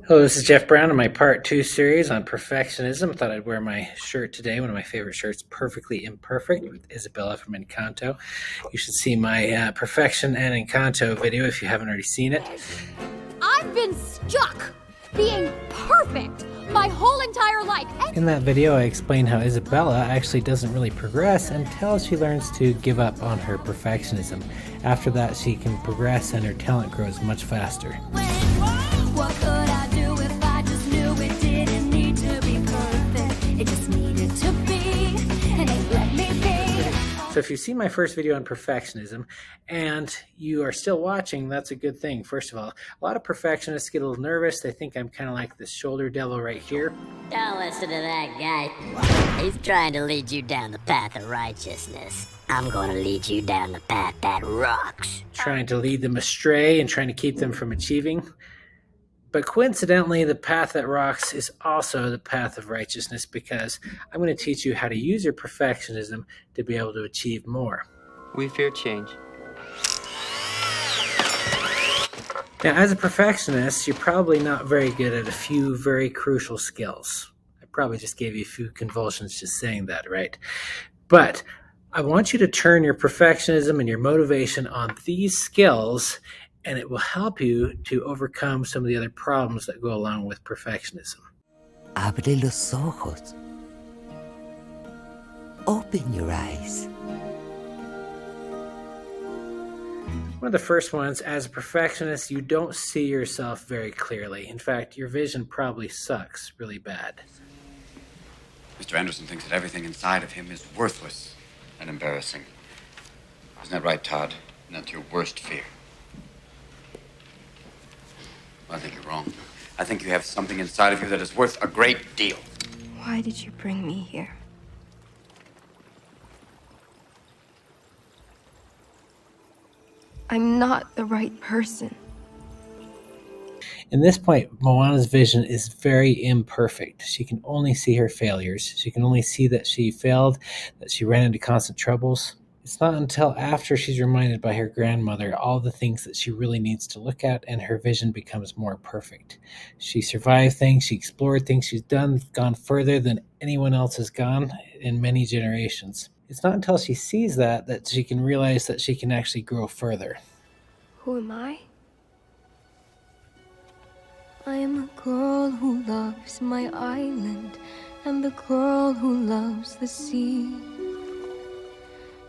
Hello, this is Jeff Brown in my part 2 series on perfectionism. I thought I'd wear my shirt today, one of my favorite shirts, Perfectly Imperfect, with Isabella from Encanto. You should see my Perfection and Encanto video if you haven't already seen it. I've been stuck being perfect my whole entire life. In that video, I explain how Isabella actually doesn't really progress until she learns to give up on her perfectionism. After that, she can progress and her talent grows much faster. What could I do if I just knew it didn't need to be perfect? It just needed to be, and it let me be. So if you've seen my first video on perfectionism and you are still watching, that's a good thing. First of all, a lot of perfectionists get a little nervous. They think I'm kind of like this shoulder devil right here. Don't listen to that guy. He's trying to lead you down the path of righteousness. I'm going to lead you down the path that rocks. Trying to lead them astray and trying to keep them from achieving. But coincidentally, the path that rocks is also the path of righteousness, because I'm going to teach you how to use your perfectionism to be able to achieve more. We fear change. Now, as a perfectionist, you're probably not very good at a few very crucial skills. I probably just gave you a few convulsions just saying that, right? But I want you to turn your perfectionism and your motivation on these skills, and it will help you to overcome some of the other problems that go along with perfectionism. Abre los ojos. Open your eyes. One of the first ones, as a perfectionist, you don't see yourself very clearly. In fact, your vision probably sucks really bad. Mr. Anderson thinks that everything inside of him is worthless and embarrassing. Isn't that right, Todd? Isn't that your worst fear? I think you're wrong. I think you have something inside of you that is worth a great deal. Why did you bring me here? I'm not the right person. In this point, Moana's vision is very imperfect. She can only see her failures. She can only see that she failed, that she ran into constant troubles. It's not until after she's reminded by her grandmother all the things that she really needs to look at, and her vision becomes more perfect. She survived things, she explored things, she's gone further than anyone else has gone in many generations. It's not until she sees that she can realize that she can actually grow further. Who am I? I am a girl who loves my island, and the girl who loves the sea.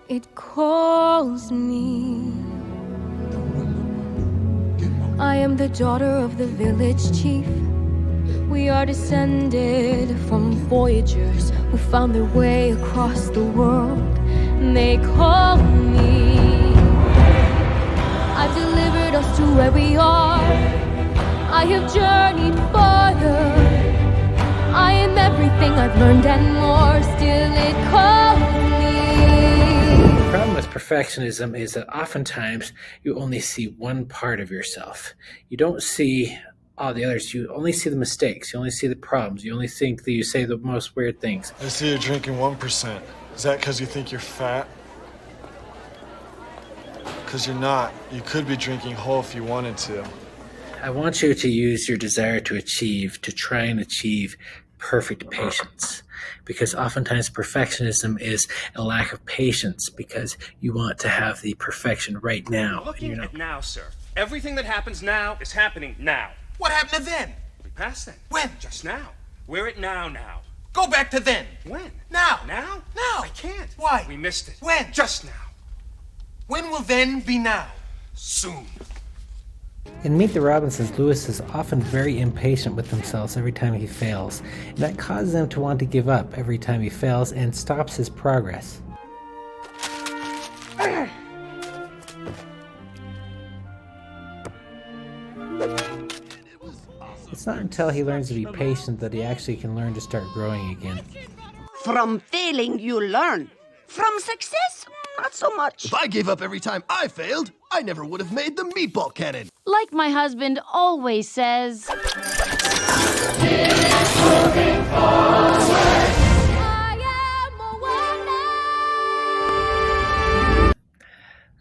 It calls me. I am the daughter of the village chief. We are descended from voyagers who found their way across the world. And they call me. I've delivered us to where we are. I have journeyed farther. I am everything I've learned and more. Still it calls me. The problem with perfectionism is that oftentimes you only see one part of yourself. You don't see all the others. You only see the mistakes. You only see the problems. You only think that you say the most weird things. I see you're drinking 1%. Is that because you think you're fat? Because you're not. You could be drinking whole if you wanted to. I want you to use your desire to achieve, to try and achieve perfect patience. Because oftentimes perfectionism is a lack of patience, because you want to have the perfection right now. Looking at now, sir. Everything that happens now is happening now. What happened to then? We passed then. When? Just now. We're at now. Go back to then. When? Now. Now? Now. I can't. Why? We missed it. When? Just now. When will then be now? Soon. In Meet the Robinsons, Lewis is often very impatient with themselves every time he fails, and that causes him to want to give up every time he fails and stops his progress. It's not until he learns to be patient that he actually can learn to start growing again. From failing, you learn. From success, not so much. If I gave up every time I failed, I never would have made the meatball cannon. Like my husband always says.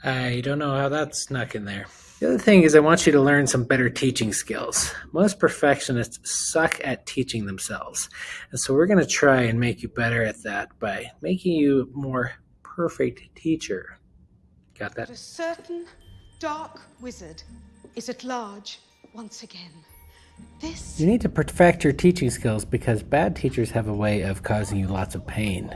I don't know how that snuck in there. The other thing is I want you to learn some better teaching skills. Most perfectionists suck at teaching themselves. And so we're going to try and make you better at that by making you a more perfect teacher. Got that? A certain dark wizard is at large once again. This... You need to perfect your teaching skills because bad teachers have a way of causing you lots of pain.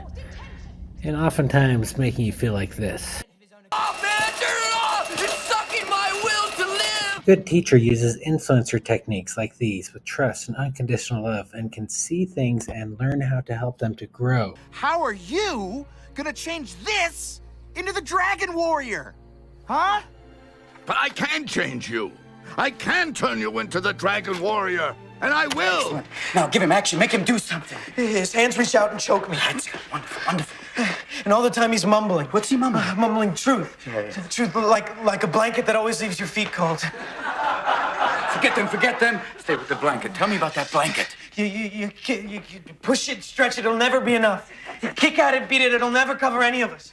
And oftentimes making you feel like this. Oh, man, turn it off! It's sucking my will to live! A good teacher uses influencer techniques like these with trust and unconditional love and can see things and learn how to help them to grow. How are you gonna change this into the Dragon Warrior? Huh? But I can change you. I can turn you into the Dragon Warrior, and I will. Excellent. Now give him action. Make him do something. His hands reach out and choke me. That's good. Wonderful, wonderful. And all the time he's mumbling. What's he mumbling? Mumbling truth. Truth like a blanket that always leaves your feet cold. Forget them. Stay with the blanket. Tell me about that blanket. You push it, stretch it, it'll never be enough. You kick at it, beat it, it'll never cover any of us.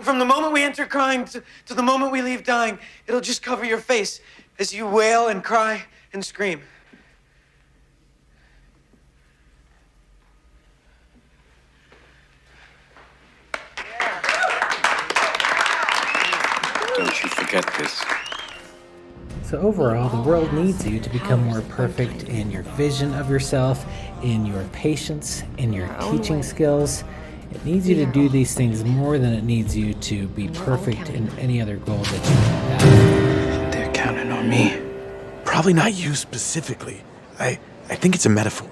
From the moment we enter crying to the moment we leave dying, it'll just cover your face as you wail and cry and scream. Don't you forget this. So overall, the world needs you to become more perfect in your vision of yourself, in your patience, in your teaching skills. It needs you to do these things more than it needs you to be perfect in any other goal that you have. They're counting on me. Probably not you specifically. I think it's a metaphor.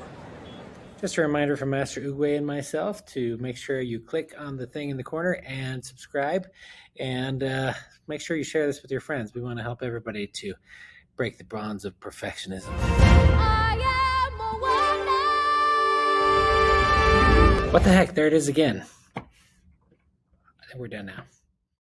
Just a reminder from Master Uguay and myself to make sure you click on the thing in the corner and subscribe, and make sure you share this with your friends. We want to help everybody to break the bonds of perfectionism. What the heck? There it is again. I think we're done now.